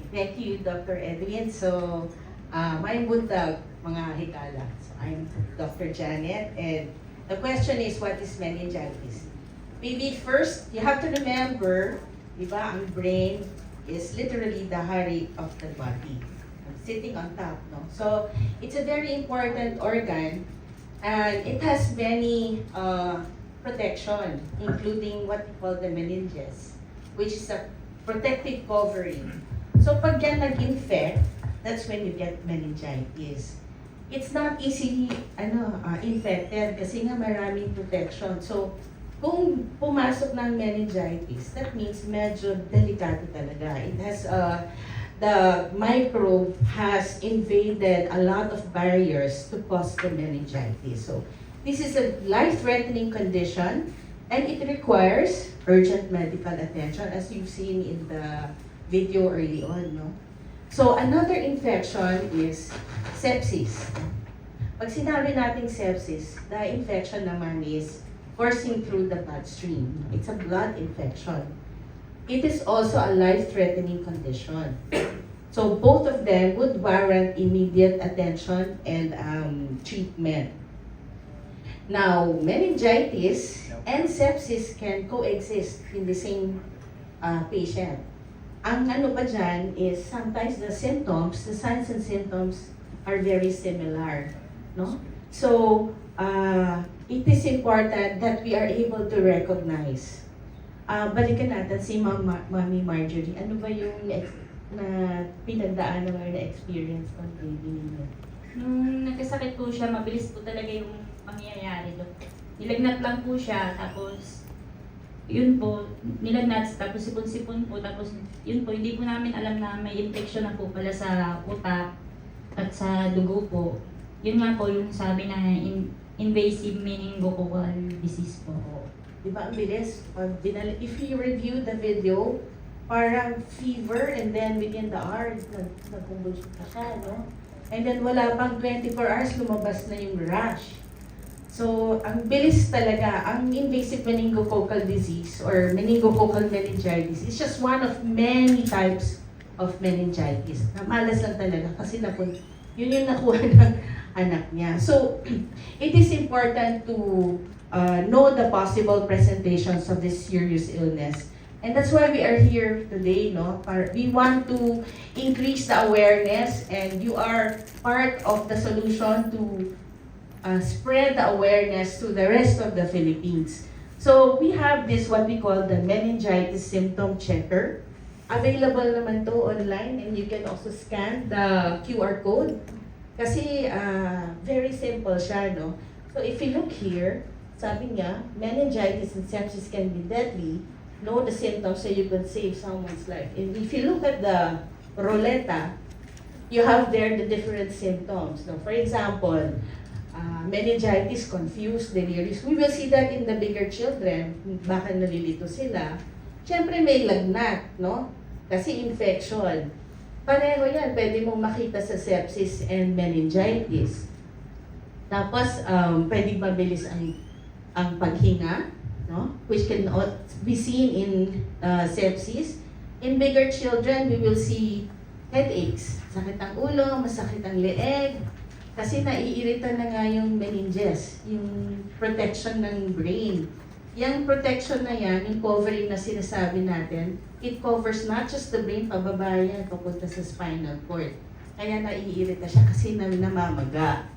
Thank you, Dr. Edwin. So, may buntag, mga hikala. So, I'm Dr. Janet, and the question is, what is meningitis? Maybe first, you have to remember, di ba, ang brain is literally the heart of the body, sitting on top, no? So, it's a very important organ, and it has many protection, including what we call the meninges, which is a protective covering. So pag yan nag-infect, that's when you get meningitis. It's not easily infected kasi nga maraming protection. So kung pumasok ng meningitis, that means medyo delikado talaga. It has the microbe has invaded a lot of barriers to cause the meningitis. So this is a life-threatening condition, and it requires urgent medical attention, as you've seen in the video early on, no? So another infection is sepsis. Pag sinabi nating sepsis, the infection naman is coursing through the bloodstream. It's a blood infection. It is also a life-threatening condition. So both of them would warrant immediate attention and treatment. Now, meningitis and sepsis can coexist in the same patient. Ang ano pa dyan is sometimes the symptoms, the signs and symptoms are very similar, no? So, it is important that we are able to recognize. Balikan natin si Mami Marjorie. Ano ba yung na pinagdaanan or na-experience ng baby niyo? Nung nagkasakit po siya, mabilis po talaga yung pangyayari doon. Nilagnat lang po siya, tapos yun po, nilagnat, tapos sipon-sipon po, tapos yun po, hindi po namin alam na may infection na po pala sa utak at sa dugo po. Yun nga po yung sabi na invasive meningococcal disease po. Di ba ang bilis? If you review the video, parang fever and then within the hours, nag-convulsion ka siya, no? And then wala pang 24 hours, lumabas na yung rash. So, ang bilis talaga. Ang invasive meningococcal disease or meningococcal meningitis is just one of many types of meningitis. Malas lang talaga kasi yun yung nakuha ng anak niya. So, it is important to know the possible presentations of this serious illness. And that's why we are here today, no? We want to increase the awareness, and you are part of the solution to spread the awareness to the rest of the Philippines. So we have this what we call the meningitis symptom checker. Available naman to online, and you can also scan the QR code. Kasi very simple siya, no? So if you look here, sabi niya, meningitis and sepsis can be deadly. Know the symptoms so you can save someone's life. And if you look at the ruleta, you have there the different symptoms. Now, for example, meningitis, confused, delirious. We will see that in the bigger children. Baka nalilito sila. Siyempre may lagnat, no? Kasi infection. Pareho yan, pwede mong makita sa sepsis and meningitis. Tapos, pwedeng mabilis ang paghinga, no? Which can be seen in sepsis. In bigger children, we will see headaches. Sakit ang ulo, masakit ang leeg. Kasi naiirita na nga yung meninges, yung protection ng brain. Yung protection na yan, yung covering na sinasabi natin, it covers not just the brain, pababa yan, papunta sa spinal cord. Kaya naiirita siya kasi namamaga.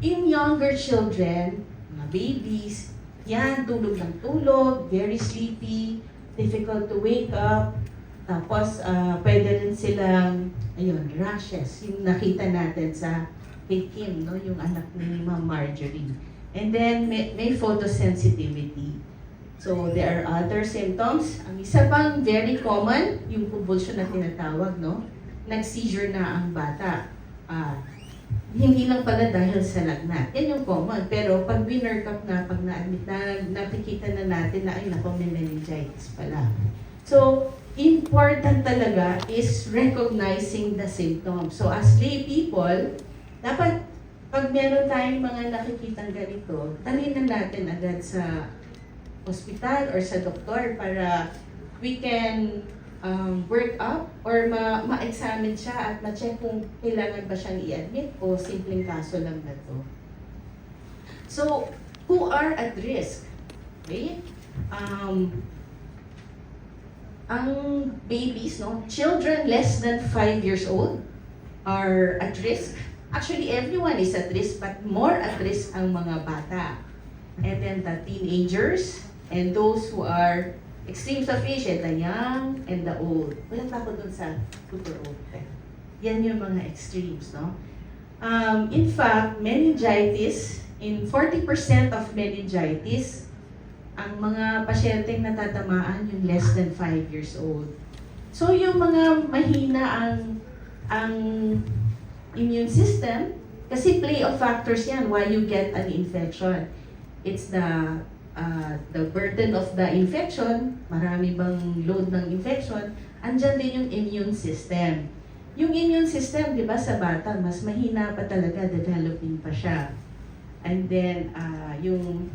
In younger children, mga babies, yan, tulog ng tulog, very sleepy, difficult to wake up. Tapos, pwede rin silang, rashes, yung nakita natin sa kay Kim, no? Yung anak ni Ma'am Marjorie. And then, may photosensitivity. So, there are other symptoms. Ang isa pang very common, yung convulsion na tinatawag, no? Nag-seizure na ang bata. Hindi lang pala dahil sa lagnat. Yan yung common. Pero pag winner cup na, pag na-admit na, nakikita na natin na, ay naku, may meningitis pala. So, important talaga is recognizing the symptoms. So, as lay people, dapat pag meron tayong mga nakikitang ganito, talinin natin agad sa hospital or sa doktor para we can work up or ma-examine siya at ma-check kung kailangan ba siyang i-admit o simpleng kaso lang na to. So, who are at risk? Okay? Ang babies, no, children less than 5 years old are at risk. Actually, everyone is at risk, but more at risk ang mga bata. And then the teenagers and those who are extremes of age, the young and the old. Walang takot dun sa super old. Yan yung mga extremes, no? In fact, meningitis, in 40% of meningitis, ang mga pasyenteng natatamaan yung less than 5 years old. So yung mga mahina ang immune system, kasi play of factors yan why you get an infection. It's the burden of the infection, marami bang load ng infection, andyan din yung immune system. Yung immune system, di ba, sa bata, mas mahina pa talaga, developing pa siya. And then, yun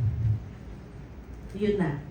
na,